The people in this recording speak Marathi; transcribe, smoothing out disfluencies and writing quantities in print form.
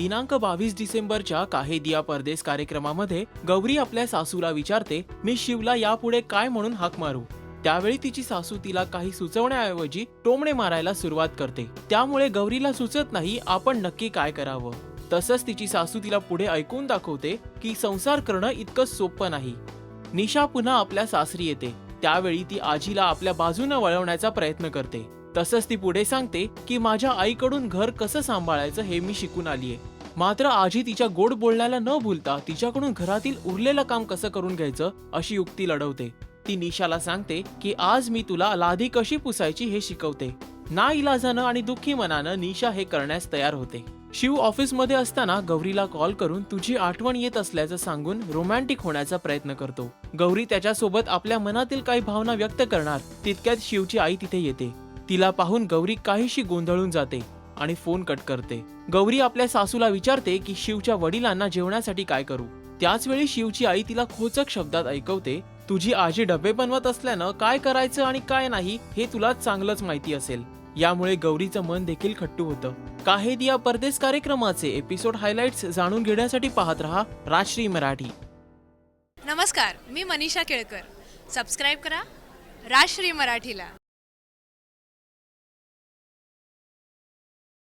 दिनांक 22 डिसेंबरच्या काहे दिया परदेस कार्यक्रमामध्ये गौरी आपल्या सासूला विचारते, मी शिवला यापुढे काय म्हणून हाक मारू. त्यावेळी तिची सासू तिला काही सुचवण्याऐवजी टोमणे मारायला सुरुवात करते. त्यामुळे गौरीला सुचत नाही आपण नक्की काय करावं. तसंच तिची सासू तिला पुढे ऐकून दाखवते की संसार करणं इतकं सोपं नाही. निशा पुन्हा आपल्या सासरी येते. त्यावेळी ती आजीला आपल्या बाजूने वळवण्याचा प्रयत्न करते. तसंच ती पुढे सांगते की माझ्या आईकडून घर कसं सांभाळायचं हे मी शिकून आलीये. मात्र आजी तिच्या गोड बोलण्याला न भूलता तिच्याकडून घरातील उरलेलं काम कसं करून घ्यायचं अशी युक्ती लढवते. ती निशाला सांगते की आज मी तुला लादी कशी पुसायची हे शिकवते. नाइलाजानं आणि दुःखी मनानं निशा हे करण्यास तयार होते. शिव ऑफिस मध्ये असताना गौरीला कॉल करून तुझी आठवण येत असल्याचं सांगून रोमॅन्टिक होण्याचा प्रयत्न करतो. गौरी त्याच्यासोबत आपल्या मनातील काही भावना व्यक्त करणार तितक्यात शिवची आई तिथे येते. तिला पाहून गौरी काहीशी गोंधळून जाते आणि फोन कट करते. गौरी आपल्या सासूला विचारते की शिवच्या वडिलांना जेवणासाठी काय करू. त्याच वेळी शिवची आई तिला खोचक शब्दात ऐकवते, तुझी आजी डबे बनवत असल्यानं काय करायचं आणि काय नाही हे तुला चांगलंच माहिती असेल. यामुळे गौरीचं मन देखील खट्टू होतं. काहे दिया परदेस कार्यक्रमाचे एपिसोड हायलाइट्स जाणून घेण्यासाठी पाहत रहा राजश्री मराठी. नमस्कार, मी मनीषा केळकर. सबस्क्राईब करा राजश्री मराठीला.